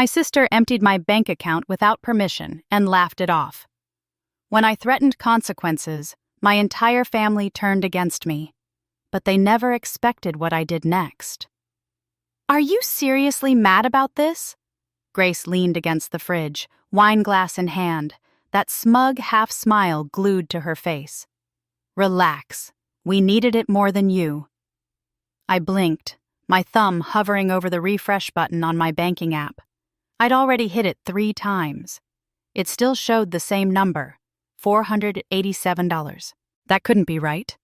My sister emptied my bank account without permission and laughed it off. When I threatened consequences, my entire family turned against me, but they never expected what I did next. "Are you seriously mad about this?" Grace leaned against the fridge, wine glass in hand, that smug half-smile glued to her face. "Relax. We needed it more than you." I blinked, my thumb hovering over the refresh button on my banking app. I'd already hit it 3 times. It still showed the same number, $487. That couldn't be right.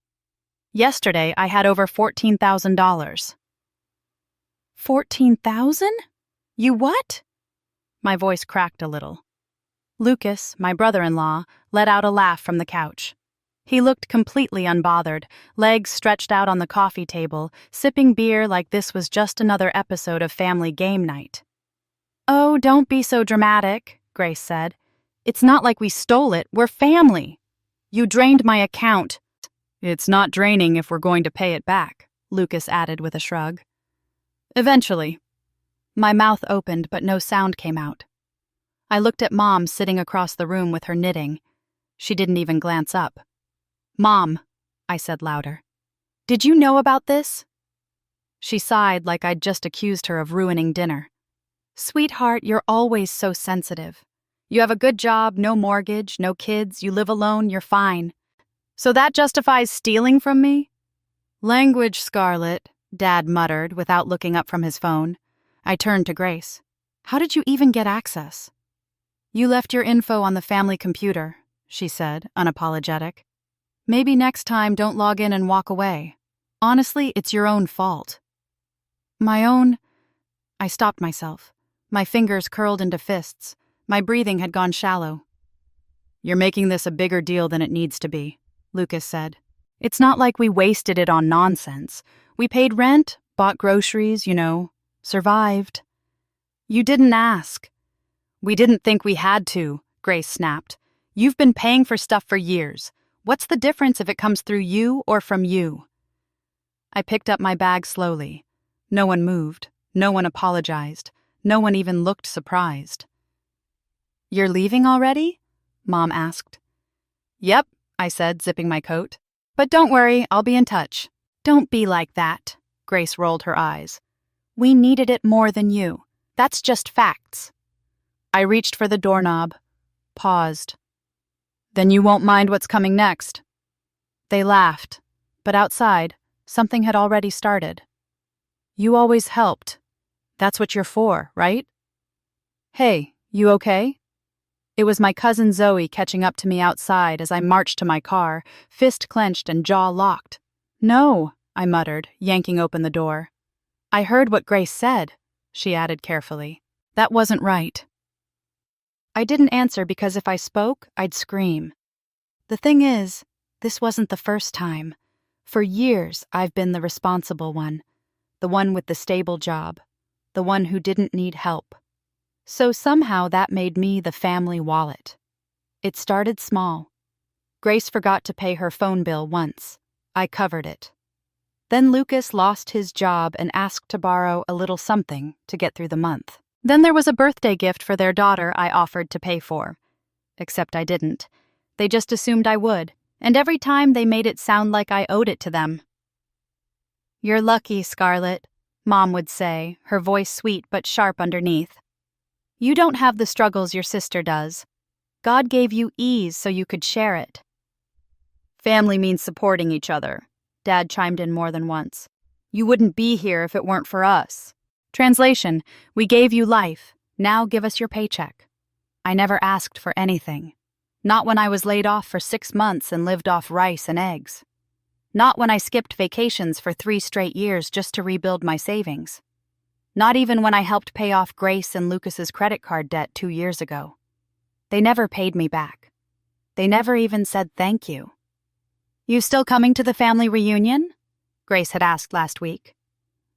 Yesterday, I had over $14,000. "14,000? You what?" My voice cracked a little. Lucas, my brother-in-law, let out a laugh from the couch. He looked completely unbothered, legs stretched out on the coffee table, sipping beer like this was just another episode of family game night. "Oh, don't be so dramatic," Grace said. "It's not like we stole it, we're family. You drained my account." "It's not draining if we're going to pay it back," Lucas added with a shrug. "Eventually." My mouth opened, but no sound came out. I looked at Mom sitting across the room with her knitting. She didn't even glance up. "Mom," I said louder, "did you know about this?" She sighed like I'd just accused her of ruining dinner. "Sweetheart, you're always so sensitive. You have a good job, no mortgage, no kids, you live alone, you're fine. So that justifies stealing from me?" "Language, Scarlett," Dad muttered without looking up from his phone. I turned to Grace. "How did you even get access?" "You left your info on the family computer," she said, unapologetic. "Maybe next time don't log in and walk away. Honestly, it's your own fault." "My own?" I stopped myself. My fingers curled into fists. My breathing had gone shallow. "You're making this a bigger deal than it needs to be," Lucas said. "It's not like we wasted it on nonsense. We paid rent, bought groceries, survived." "You didn't ask." "We didn't think we had to," Grace snapped. "You've been paying for stuff for years. What's the difference if it comes through you or from you?" I picked up my bag slowly. No one moved. No one apologized. No one even looked surprised. "You're leaving already?" Mom asked. "Yep," I said, zipping my coat. "But don't worry, I'll be in touch." "Don't be like that," Grace rolled her eyes. "We needed it more than you. That's just facts." I reached for the doorknob, paused. "Then you won't mind what's coming next." They laughed, but outside, something had already started. "You always helped. That's what you're for, right?" "Hey, you okay?" It was my cousin Zoe catching up to me outside as I marched to my car, fist clenched and jaw locked. "No," I muttered, yanking open the door. "I heard what Grace said," she added carefully. "That wasn't right." I didn't answer because if I spoke, I'd scream. The thing is, this wasn't the first time. For years, I've been the responsible one, the one with the stable job, the one who didn't need help. So somehow that made me the family wallet. It started small. Grace forgot to pay her phone bill once. I covered it. Then Lucas lost his job and asked to borrow a little something to get through the month. Then there was a birthday gift for their daughter I offered to pay for. Except I didn't. They just assumed I would, and every time they made it sound like I owed it to them. "You're lucky, Scarlett," Mom would say, her voice sweet but sharp underneath. "You don't have the struggles your sister does. God gave you ease so you could share it." "Family means supporting each other," Dad chimed in more than once. "You wouldn't be here if it weren't for us." Translation, we gave you life, now give us your paycheck. I never asked for anything. Not when I was laid off for 6 months and lived off rice and eggs. Not when I skipped vacations for 3 straight years just to rebuild my savings. Not even when I helped pay off Grace and Lucas's credit card debt 2 years ago. They never paid me back. They never even said thank you. "You still coming to the family reunion?" Grace had asked last week.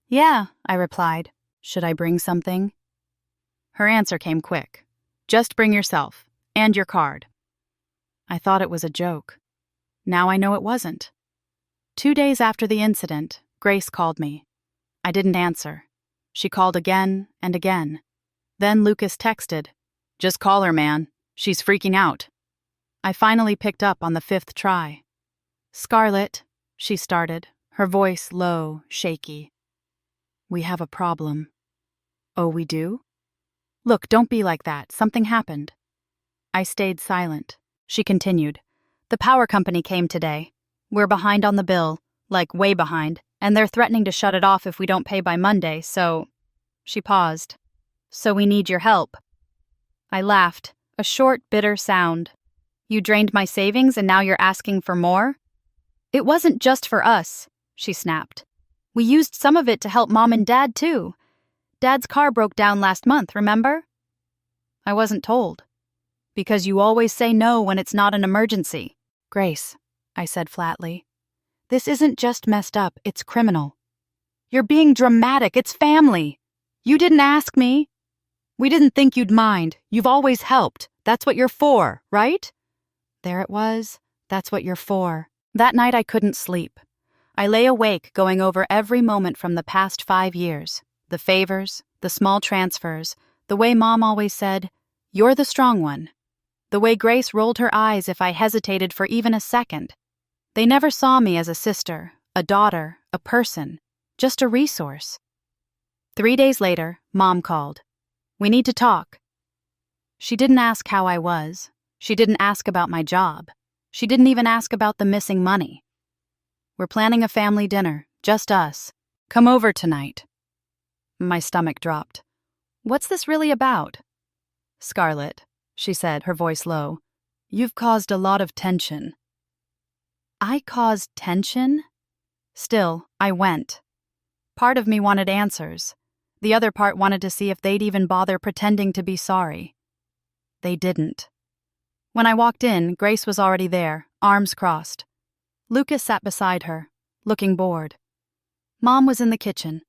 "Yeah," I replied. "Should I bring something?" Her answer came quick. "Just bring yourself, and your card." I thought it was a joke. Now I know it wasn't. 2 days after the incident, Grace called me. I didn't answer. She called again and again. Then Lucas texted, "Just call her, man. She's freaking out." I finally picked up on the 5th try. "Scarlett," she started, her voice low, shaky. "We have a problem." "Oh, we do?" "Look, don't be like that. Something happened." I stayed silent. She continued, "The power company came today. We're behind on the bill, like way behind, and they're threatening to shut it off if we don't pay by Monday, so—" She paused. "So we need your help." I laughed, a short, bitter sound. "You drained my savings and now you're asking for more?" "It wasn't just for us," she snapped. "We used some of it to help Mom and Dad, too. Dad's car broke down last month, remember?" I wasn't told. "Because you always say no when it's not an emergency." "Grace," I said flatly, "this isn't just messed up, it's criminal." "You're being dramatic, it's family. You didn't ask me. We didn't think you'd mind. You've always helped. That's what you're for, right?" There it was. That's what you're for. That night I couldn't sleep. I lay awake going over every moment from the past 5 years. The favors, the small transfers, the way Mom always said, "You're the strong one." The way Grace rolled her eyes if I hesitated for even a second. They never saw me as a sister, a daughter, a person, just a resource. 3 days later, Mom called. "We need to talk." She didn't ask how I was. She didn't ask about my job. She didn't even ask about the missing money. "We're planning a family dinner, just us. Come over tonight." My stomach dropped. "What's this really about?" "Scarlett," she said, her voice low, "you've caused a lot of tension." I caused tension? Still, I went. Part of me wanted answers. The other part wanted to see if they'd even bother pretending to be sorry. They didn't. When I walked in, Grace was already there, arms crossed. Lucas sat beside her, looking bored. Mom was in the kitchen.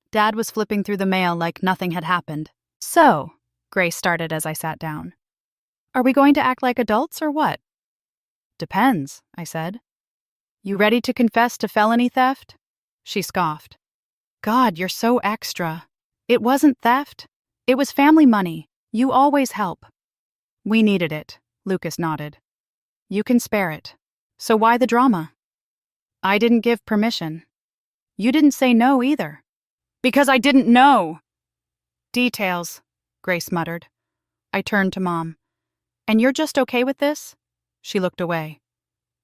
Dad was flipping through the mail like nothing had happened. "So," Grace started as I sat down, "are we going to act like adults or what?" "Depends," I said. "You ready to confess to felony theft?" She scoffed. "God, you're so extra. It wasn't theft. It was family money. You always help." "We needed it," Lucas nodded. "You can spare it. So why the drama?" "I didn't give permission." "You didn't say no either." "Because I didn't know." "Details," Grace muttered. I turned to Mom. "And you're just okay with this?" She looked away.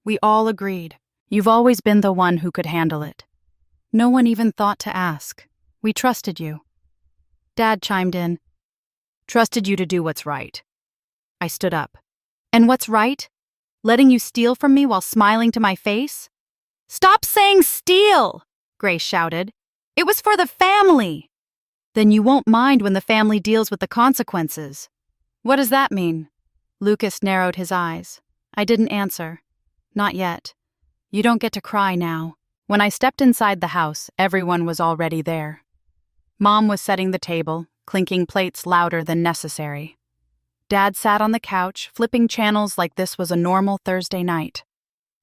"We all agreed. You've always been the one who could handle it. No one even thought to ask. We trusted you." Dad chimed in. "Trusted you to do what's right." I stood up. "And what's right? Letting you steal from me while smiling to my face?" "Stop saying steal!" Grace shouted. "It was for the family." "Then you won't mind when the family deals with the consequences." "What does that mean?" Lucas narrowed his eyes. I didn't answer. "Not yet. You don't get to cry now." When I stepped inside the house, everyone was already there. Mom was setting the table, clinking plates louder than necessary. Dad sat on the couch, flipping channels like this was a normal Thursday night.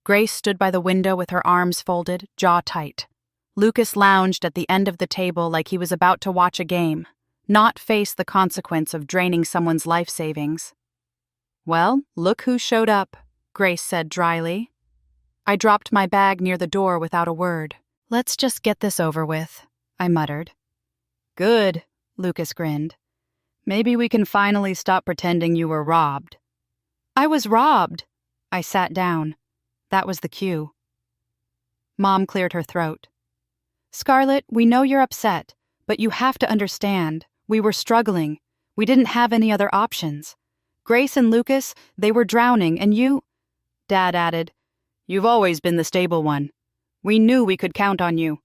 Grace stood by the window with her arms folded, jaw tight. Lucas lounged at the end of the table like he was about to watch a game, not face the consequence of draining someone's life savings. "Well, look who showed up," Grace said dryly. I dropped my bag near the door without a word. "Let's just get this over with," I muttered. "Good," Lucas grinned. "Maybe we can finally stop pretending you were robbed." "I was robbed." I sat down. That was the cue. Mom cleared her throat. "Scarlett, we know you're upset, but you have to understand. We were struggling. We didn't have any other options. Grace and Lucas, they were drowning, and you—" Dad added, "You've always been the stable one. We knew we could count on you."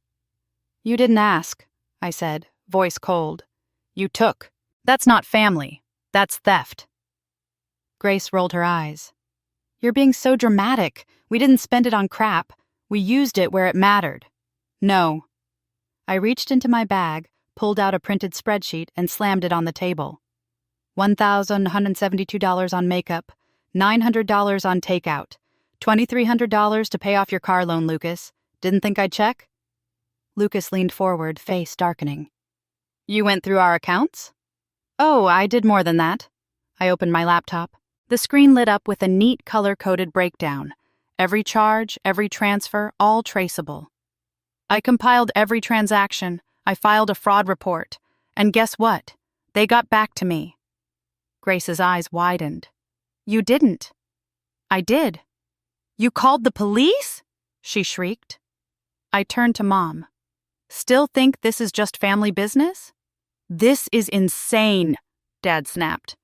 "You didn't ask," I said, voice cold. "You took. That's not family. That's theft." Grace rolled her eyes. "You're being so dramatic. We didn't spend it on crap. We used it where it mattered." "No." I reached into my bag, pulled out a printed spreadsheet, and slammed it on the table. $1,172 on makeup, $900 on takeout, $2,300 to pay off your car loan, Lucas. Didn't think I'd check?" Lucas leaned forward, face darkening. "You went through our accounts?" Oh, I did more than that. I opened my laptop. The screen lit up with a neat color-coded breakdown. Every charge, every transfer, all traceable. I compiled every transaction. I filed a fraud report. And guess what? They got back to me. Grace's eyes widened. You didn't. I did. You called the police? She shrieked. I turned to Mom. Still think this is just family business? This is insane, Dad snapped.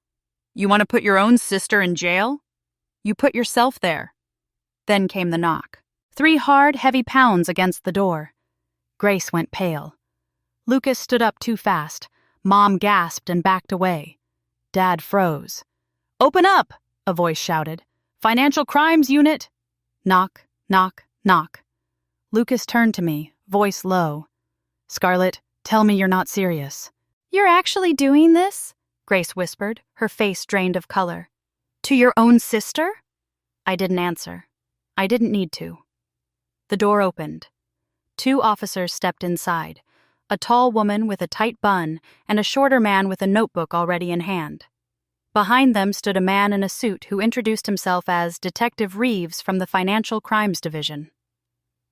You want to put your own sister in jail? You put yourself there. Then came the knock. 3 hard, heavy pounds against the door. Grace went pale. Lucas stood up too fast. Mom gasped and backed away. Dad froze. Open up, a voice shouted. Financial Crimes Unit. Knock, knock, knock. Lucas turned to me, voice low. Scarlett, tell me you're not serious. You're actually doing this? Grace whispered, her face drained of color. To your own sister? I didn't answer. I didn't need to. The door opened. 2 officers stepped inside, a tall woman with a tight bun and a shorter man with a notebook already in hand. Behind them stood a man in a suit who introduced himself as Detective Reeves from the Financial Crimes Division.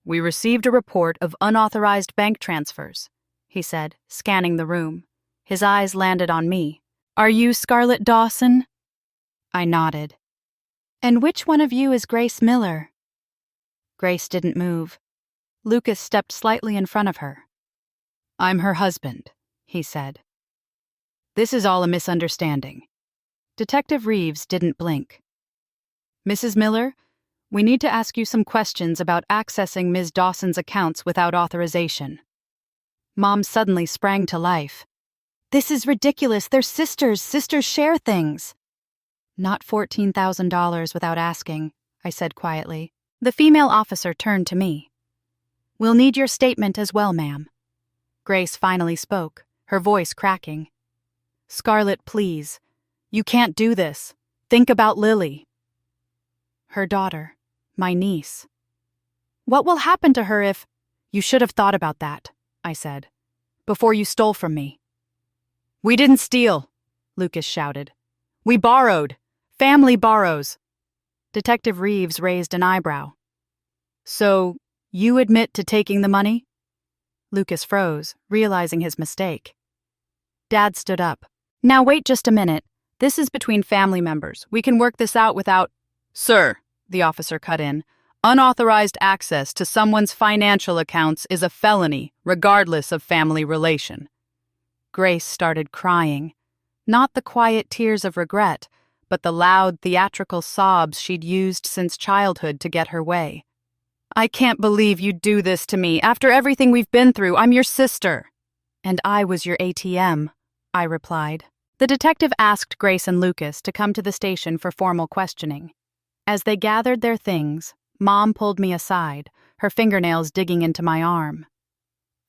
We received a report of unauthorized bank transfers, he said, scanning the room. His eyes landed on me. Are you Scarlett Dawson? I nodded. And which one of you is Grace Miller? Grace didn't move. Lucas stepped slightly in front of her. I'm her husband, he said. This is all a misunderstanding. Detective Reeves didn't blink. Mrs. Miller, we need to ask you some questions about accessing Ms. Dawson's accounts without authorization. Mom suddenly sprang to life. This is ridiculous. They're sisters. Sisters share things. Not $14,000 without asking, I said quietly. The female officer turned to me. We'll need your statement as well, ma'am. Grace finally spoke, her voice cracking. Scarlett, please. You can't do this. Think about Lily. Her daughter, my niece. What will happen to her if... You should have thought about that, I said, before you stole from me. We didn't steal, Lucas shouted. We borrowed. Family borrows. Detective Reeves raised an eyebrow. So, you admit to taking the money? Lucas froze, realizing his mistake. Dad stood up. Now wait just a minute. This is between family members. We can work this out without... Sir, the officer cut in, unauthorized access to someone's financial accounts is a felony, regardless of family relation. Grace started crying. Not the quiet tears of regret, but the loud, theatrical sobs she'd used since childhood to get her way. I can't believe you'd do this to me. After everything we've been through, I'm your sister. And I was your ATM, I replied. The detective asked Grace and Lucas to come to the station for formal questioning. As they gathered their things, Mom pulled me aside, her fingernails digging into my arm.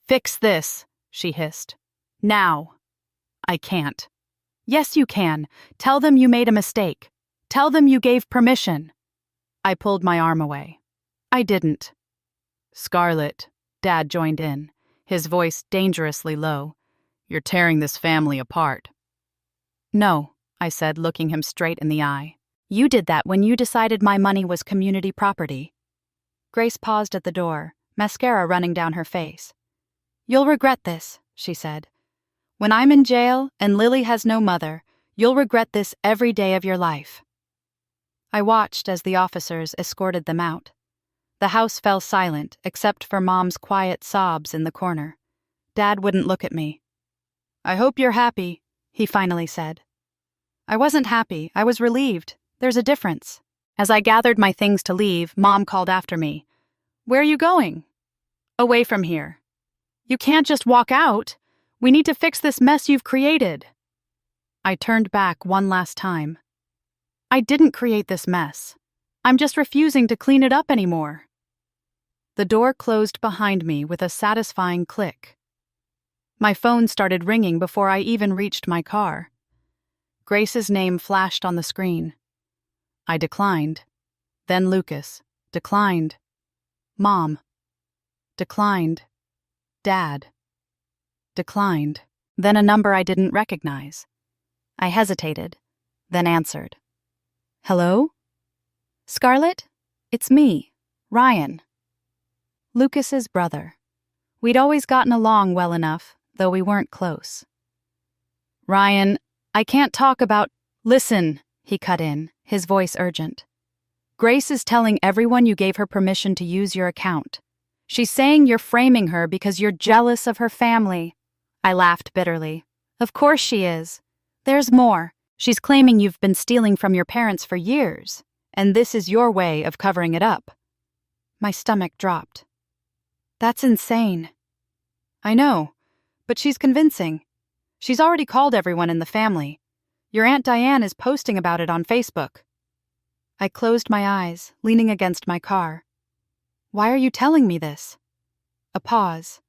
Fix this, she hissed. Now. I can't. Yes, you can. Tell them you made a mistake. Tell them you gave permission. I pulled my arm away. I didn't. Scarlett, Dad joined in, his voice dangerously low. You're tearing this family apart. No, I said, looking him straight in the eye. You did that when you decided my money was community property. Grace paused at the door, mascara running down her face. You'll regret this, she said. When I'm in jail and Lily has no mother, you'll regret this every day of your life. I watched as the officers escorted them out. The house fell silent except for Mom's quiet sobs in the corner. Dad wouldn't look at me. I hope you're happy, he finally said. I wasn't happy. I was relieved. There's a difference. As I gathered my things to leave, Mom called after me. Where are you going? Away from here. You can't just walk out. We need to fix this mess you've created. I turned back one last time. I didn't create this mess. I'm just refusing to clean it up anymore. The door closed behind me with a satisfying click. My phone started ringing before I even reached my car. Grace's name flashed on the screen. I declined. Then Lucas. Declined. Mom. Declined. Dad. Declined. Then a number I didn't recognize. I hesitated, then answered. Hello? Scarlett? It's me, Ryan. Lucas's brother. We'd always gotten along well enough, though we weren't close. Ryan, I can't talk about— Listen, he cut in, his voice urgent. Grace is telling everyone you gave her permission to use your account. She's saying you're framing her because you're jealous of her family. I laughed bitterly. Of course she is. There's more. She's claiming you've been stealing from your parents for years, and this is your way of covering it up. My stomach dropped. That's insane. I know, but she's convincing. She's already called everyone in the family. Your Aunt Diane is posting about it on Facebook. I closed my eyes, leaning against my car. Why are you telling me this? A pause.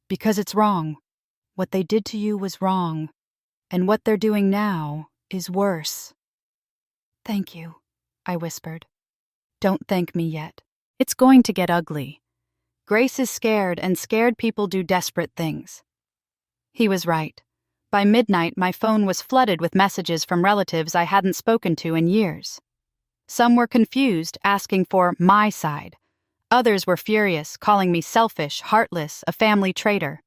Because it's wrong. What they did to you was wrong, and what they're doing now is worse. Thank you, I whispered. Don't thank me yet. It's going to get ugly. Grace is scared, and scared people do desperate things. He was right. By midnight, my phone was flooded with messages from relatives I hadn't spoken to in years. Some were confused, asking for my side. Others were furious, calling me selfish, heartless, a family traitor.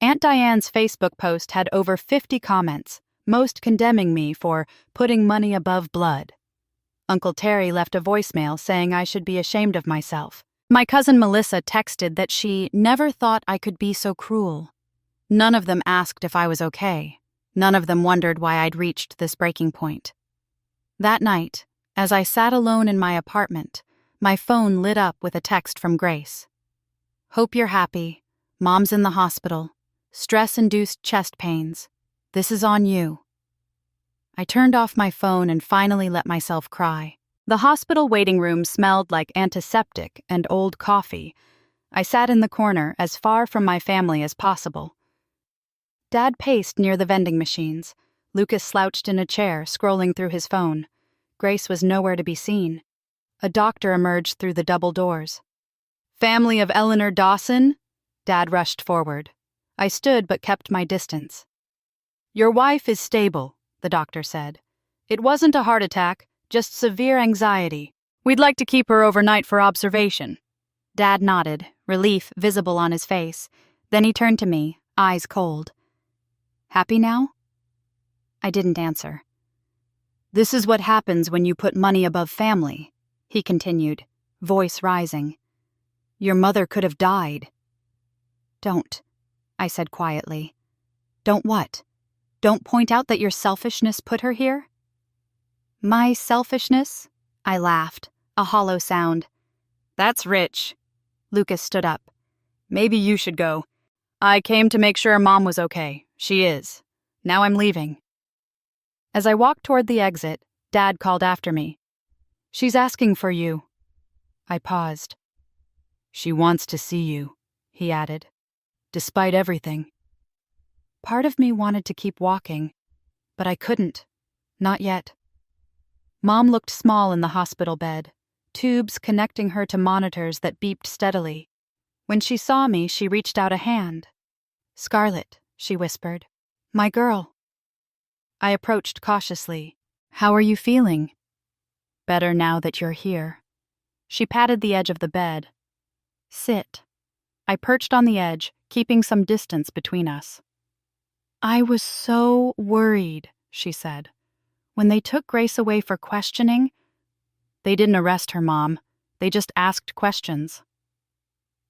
Aunt Diane's Facebook post had over 50 comments, most condemning me for putting money above blood. Uncle Terry left a voicemail saying I should be ashamed of myself. My cousin Melissa texted that she never thought I could be so cruel. None of them asked if I was okay. None of them wondered why I'd reached this breaking point. That night, as I sat alone in my apartment, my phone lit up with a text from Grace. Hope you're happy. Mom's in the hospital. Stress-induced chest pains. This is on you. I turned off my phone and finally let myself cry. The hospital waiting room smelled like antiseptic and old coffee. I sat in the corner, as far from my family as possible. Dad paced near the vending machines. Lucas slouched in a chair, scrolling through his phone. Grace was nowhere to be seen. A doctor emerged through the double doors. Family of Eleanor Dawson? Dad rushed forward. I stood but kept my distance. Your wife is stable, the doctor said. It wasn't a heart attack, just severe anxiety. We'd like to keep her overnight for observation. Dad nodded, relief visible on his face. Then he turned to me, eyes cold. Happy now? I didn't answer. This is what happens when you put money above family, he continued, voice rising. Your mother could have died. Don't, I said quietly. Don't what? Don't point out that your selfishness put her here? My selfishness? I laughed, a hollow sound. That's rich. Lucas stood up. Maybe you should go. I came to make sure Mom was okay. She is. Now I'm leaving. As I walked toward the exit, Dad called after me. She's asking for you. I paused. She wants to see you, he added. Despite everything. Part of me wanted to keep walking, but I couldn't. Not yet. Mom looked small in the hospital bed, tubes connecting her to monitors that beeped steadily. When she saw me, she reached out a hand. Scarlett, she whispered. My girl. I approached cautiously. How are you feeling? Better now that you're here. She patted the edge of the bed. Sit. I perched on the edge, keeping some distance between us. I was so worried, she said. When they took Grace away for questioning, they didn't arrest her, Mom. They just asked questions.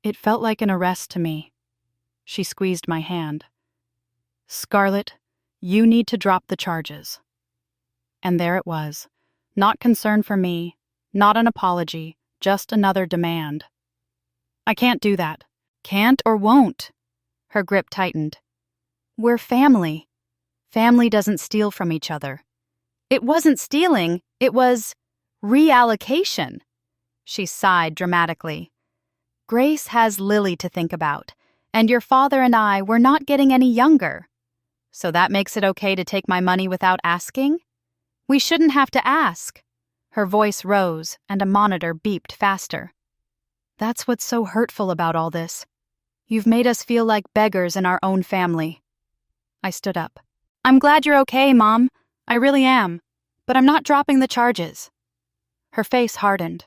It felt like an arrest to me. She squeezed my hand. Scarlett, you need to drop the charges. And there it was. Not concern for me, not an apology, just another demand. I can't do that. Can't or won't. Her grip tightened. We're family. Family doesn't steal from each other. It wasn't stealing, it was reallocation. She sighed dramatically. Grace has Lily to think about, and your father and I were not getting any younger. So that makes it okay to take my money without asking? We shouldn't have to ask. Her voice rose, and a monitor beeped faster. That's what's so hurtful about all this. You've made us feel like beggars in our own family. I stood up. I'm glad you're okay, Mom. I really am. But I'm not dropping the charges. Her face hardened.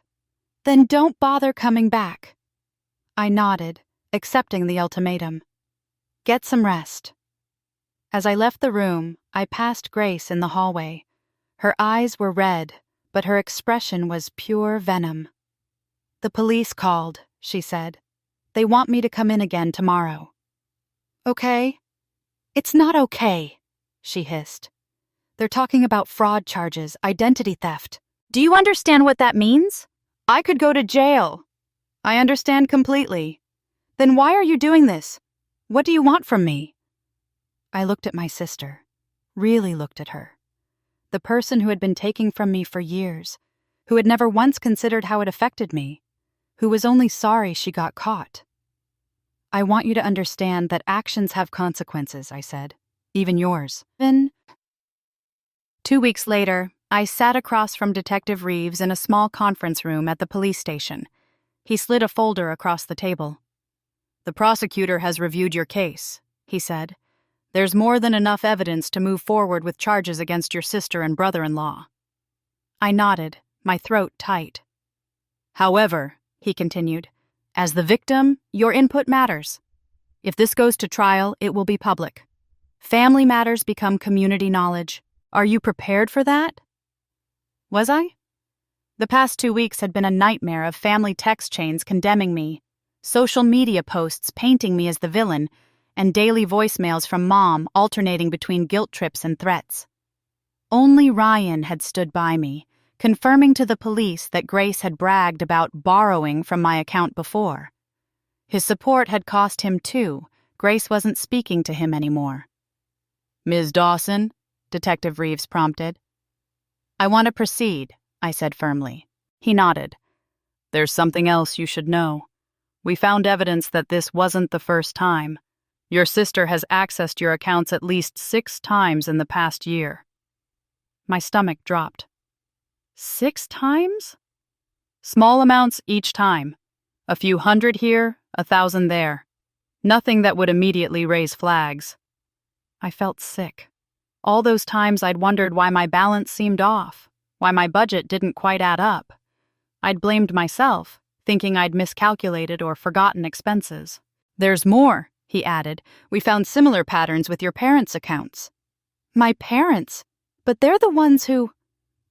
Then don't bother coming back. I nodded, accepting the ultimatum. Get some rest. As I left the room, I passed Grace in the hallway. Her eyes were red, but her expression was pure venom. The police called, she said. They want me to come in again tomorrow. Okay? It's not okay, she hissed. They're talking about fraud charges, identity theft. Do you understand what that means? I could go to jail. I understand completely. Then why are you doing this? What do you want from me? I looked at my sister, really looked at her. The person who had been taking from me for years, who had never once considered how it affected me, who was only sorry she got caught. I want you to understand that actions have consequences, I said. Even yours. Then 2 weeks later, I sat across from Detective Reeves in a small conference room at the police station. He slid a folder across the table. The prosecutor has reviewed your case, he said. There's more than enough evidence to move forward with charges against your sister and brother-in-law. I nodded, my throat tight. However, he continued, as the victim, your input matters. If this goes to trial, it will be public. Family matters become community knowledge. Are you prepared for that? Was I? The past 2 weeks had been a nightmare of family text chains condemning me, social media posts painting me as the villain, and daily voicemails from Mom alternating between guilt trips and threats. Only Ryan had stood by me, confirming to the police that Grace had bragged about borrowing from my account before. His support had cost him too. Grace wasn't speaking to him anymore. Ms. Dawson, Detective Reeves prompted. I want to proceed, I said firmly. He nodded. There's something else you should know. We found evidence that this wasn't the first time. Your sister has accessed your accounts at least 6 times in the past year. My stomach dropped. 6 times? Small amounts each time. A few hundred here, 1,000 there. Nothing that would immediately raise flags. I felt sick. All those times I'd wondered why my balance seemed off, why my budget didn't quite add up. I'd blamed myself, thinking I'd miscalculated or forgotten expenses. There's more, he added. We found similar patterns with your parents' accounts. My parents? But they're the ones who...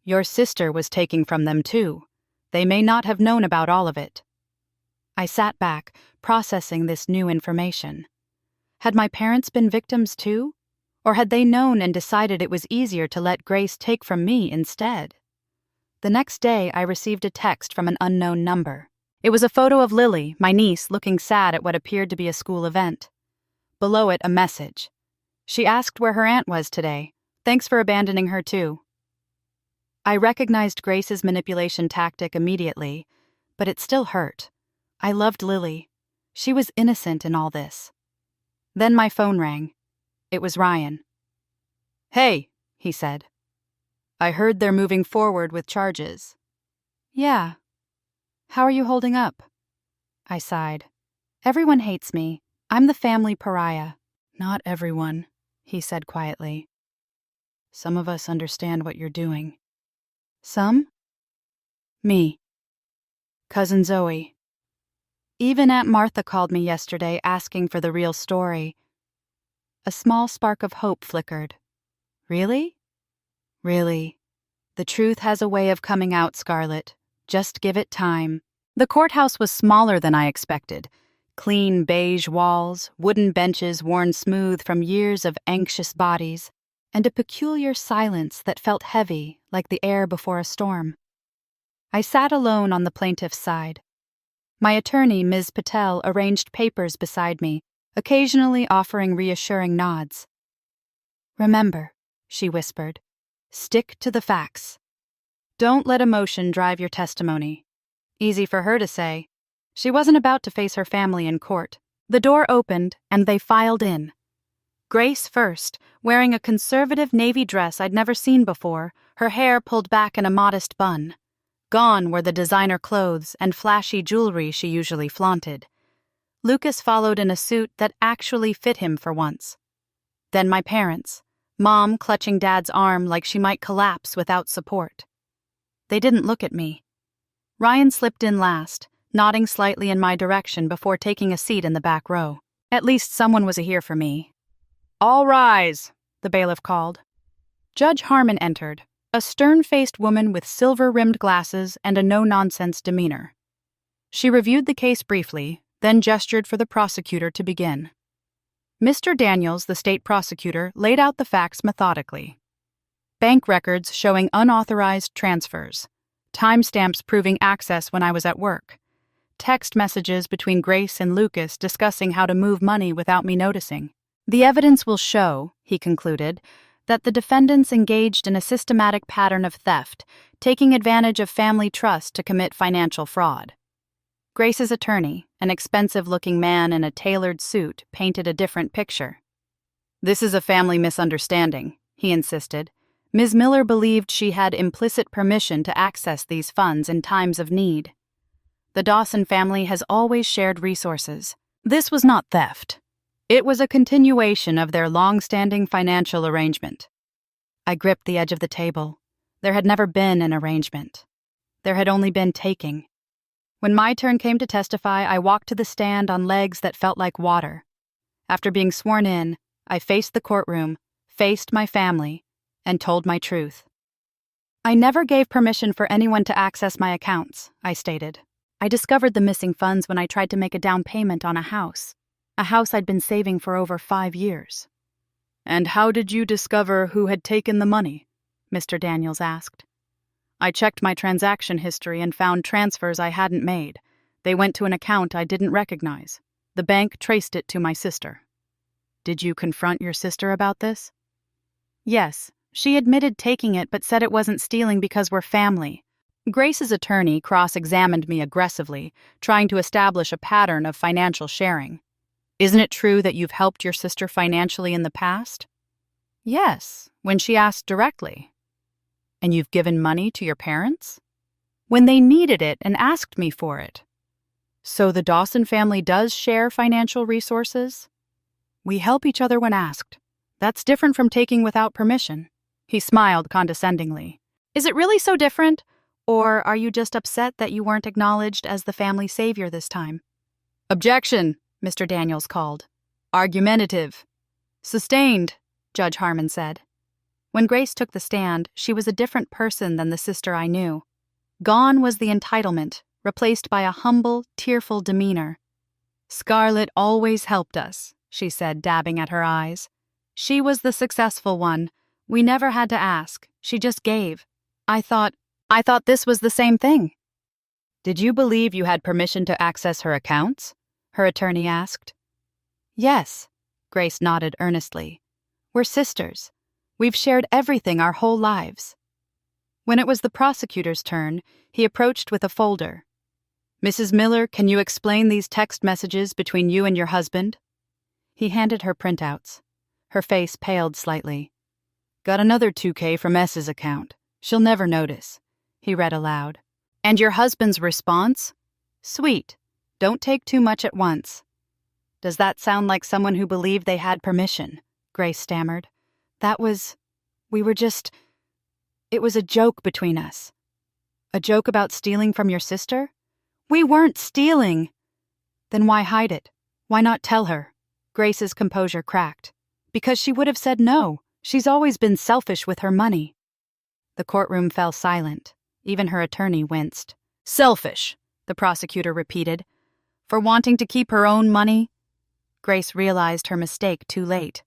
Your sister was taking from them too. They may not have known about all of it. I sat back, processing this new information. Had my parents been victims too? Or had they known and decided it was easier to let Grace take from me instead? The next day, I received a text from an unknown number. It was a photo of Lily, my niece, looking sad at what appeared to be a school event. Below it, a message. She asked where her aunt was today. Thanks for abandoning her too. I recognized Grace's manipulation tactic immediately, but it still hurt. I loved Lily. She was innocent in all this. Then my phone rang. It was Ryan. Hey, he said. I heard they're moving forward with charges. Yeah. How are you holding up? I sighed. Everyone hates me. I'm the family pariah. Not everyone, he said quietly. Some of us understand what you're doing. Some? Me. Cousin Zoe. Even Aunt Martha called me yesterday asking for the real story. A small spark of hope flickered. Really? Really. The truth has a way of coming out, Scarlett. Just give it time. The courthouse was smaller than I expected. Clean beige walls, wooden benches worn smooth from years of anxious bodies, and a peculiar silence that felt heavy, like the air before a storm. I sat alone on the plaintiff's side. My attorney, Ms. Patel, arranged papers beside me, occasionally offering reassuring nods. Remember, she whispered, stick to the facts. Don't let emotion drive your testimony. Easy for her to say. She wasn't about to face her family in court. The door opened, and they filed in. Grace first, wearing a conservative navy dress I'd never seen before, her hair pulled back in a modest bun. Gone were the designer clothes and flashy jewelry she usually flaunted. Lucas followed in a suit that actually fit him for once. Then my parents, Mom clutching Dad's arm like she might collapse without support. They didn't look at me. Ryan slipped in last, nodding slightly in my direction before taking a seat in the back row. At least someone was here for me. "All rise," the bailiff called. Judge Harmon entered, a stern-faced woman with silver-rimmed glasses and a no-nonsense demeanor. She reviewed the case briefly, then gestured for the prosecutor to begin. Mr. Daniels, the state prosecutor, laid out the facts methodically. Bank records showing unauthorized transfers, timestamps proving access when I was at work, text messages between Grace and Lucas discussing how to move money without me noticing. The evidence will show, he concluded, that the defendants engaged in a systematic pattern of theft, taking advantage of family trust to commit financial fraud. Grace's attorney, an expensive-looking man in a tailored suit, painted a different picture. "This is a family misunderstanding," he insisted. Ms. Miller believed she had implicit permission to access these funds in times of need. The Dawson family has always shared resources. This was not theft. It was a continuation of their long-standing financial arrangement. I gripped the edge of the table. There had never been an arrangement. There had only been taking. When my turn came to testify, I walked to the stand on legs that felt like water. After being sworn in, I faced the courtroom, faced my family, and told my truth. "I never gave permission for anyone to access my accounts," I stated. "I discovered the missing funds when I tried to make a down payment on a house I'd been saving for over 5 years. "And how did you discover who had taken the money?" Mr. Daniels asked. "I checked my transaction history and found transfers I hadn't made. They went to an account I didn't recognize. The bank traced it to my sister." "Did you confront your sister about this?" "Yes. She admitted taking it but said it wasn't stealing because we're family." Grace's attorney cross-examined me aggressively, trying to establish a pattern of financial sharing. "Isn't it true that you've helped your sister financially in the past?" "Yes, when she asked directly." "And you've given money to your parents?" "When they needed it and asked me for it." "So the Dawson family does share financial resources?" "We help each other when asked. That's different from taking without permission." He smiled condescendingly. "Is it really so different? Or are you just upset that you weren't acknowledged as the family savior this time?" "Objection," Mr. Daniels called. "Argumentative." "Sustained," Judge Harmon said. When Grace took the stand, she was a different person than the sister I knew. Gone was the entitlement, replaced by a humble, tearful demeanor. "Scarlett always helped us," she said, dabbing at her eyes. "She was the successful one. We never had to ask. She just gave. I thought this was the same thing." "Did you believe you had permission to access her accounts?" her attorney asked. "Yes," Grace nodded earnestly. "We're sisters. We've shared everything our whole lives." When it was the prosecutor's turn, he approached with a folder. "Mrs. Miller, can you explain these text messages between you and your husband?" He handed her printouts. Her face paled slightly. "Got another $2K from S's account. She'll never notice," he read aloud. "And your husband's response? Sweet. Don't take too much at once." "Does that sound like someone who believed they had permission?" Grace stammered. It was a joke between us." "A joke about stealing from your sister?" "We weren't stealing." "Then why hide it? Why not tell her?" Grace's composure cracked. "Because she would have said no. She's always been selfish with her money." The courtroom fell silent. Even her attorney winced. "Selfish," the prosecutor repeated. "For wanting to keep her own money?" Grace realized her mistake too late.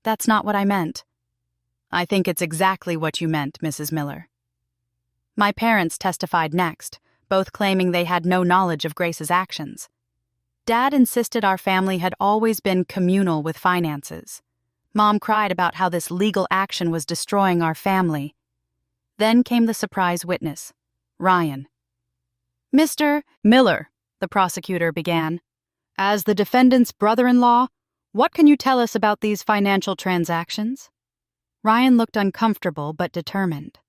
"That's not what I meant." "I think it's exactly what you meant, Mrs. Miller." My parents testified next, both claiming they had no knowledge of Grace's actions. Dad insisted our family had always been communal with finances. Mom cried about how this legal action was destroying our family. Then came the surprise witness, Ryan. "Mr. Miller," the prosecutor began, "as the defendant's brother-in-law, what can you tell us about these financial transactions?" Ryan looked uncomfortable but determined.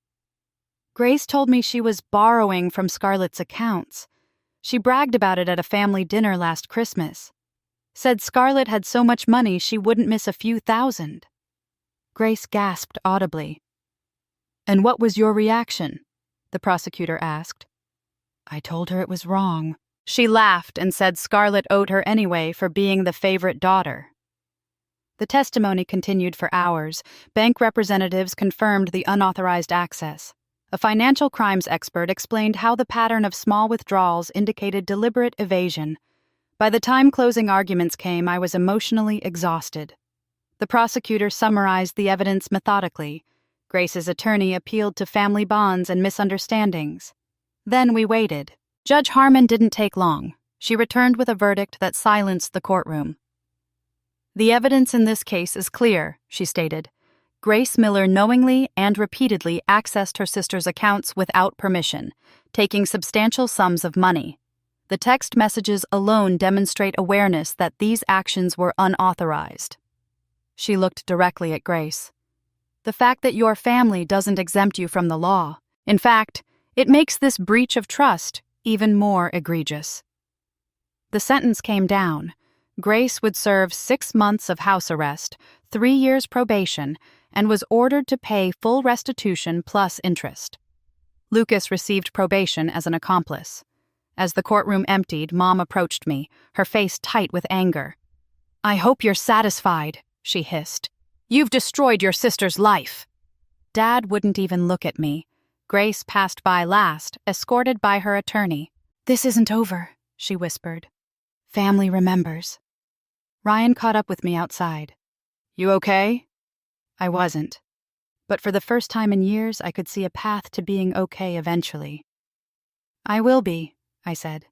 "Grace told me she was borrowing from Scarlett's accounts. She bragged about it at a family dinner last Christmas. Said Scarlett had so much money she wouldn't miss a few thousand." Grace gasped audibly. "And what was your reaction?" the prosecutor asked. "I told her it was wrong." She laughed and said Scarlett owed her anyway for being the favorite daughter. The testimony continued for hours. Bank representatives confirmed the unauthorized access. A financial crimes expert explained how the pattern of small withdrawals indicated deliberate evasion. By the time closing arguments came, I was emotionally exhausted. The prosecutor summarized the evidence methodically. Grace's attorney appealed to family bonds and misunderstandings. Then we waited. Judge Harmon didn't take long. She returned with a verdict that silenced the courtroom. "The evidence in this case is clear," she stated. "Grace Miller knowingly and repeatedly accessed her sister's accounts without permission, taking substantial sums of money. The text messages alone demonstrate awareness that these actions were unauthorized." She looked directly at Grace. "The fact that your family doesn't exempt you from the law. In fact, it makes this breach of trust even more egregious." The sentence came down. Grace would serve 6 months of house arrest, 3 years probation, and was ordered to pay full restitution plus interest. Lucas received probation as an accomplice. As the courtroom emptied, Mom approached me, her face tight with anger. "I hope you're satisfied," she hissed. "You've destroyed your sister's life." Dad wouldn't even look at me. Grace passed by last, escorted by her attorney. "This isn't over," she whispered. "Family remembers." Ryan caught up with me outside. "You okay?" I wasn't. But for the first time in years, I could see a path to being okay eventually. "I will be," I said.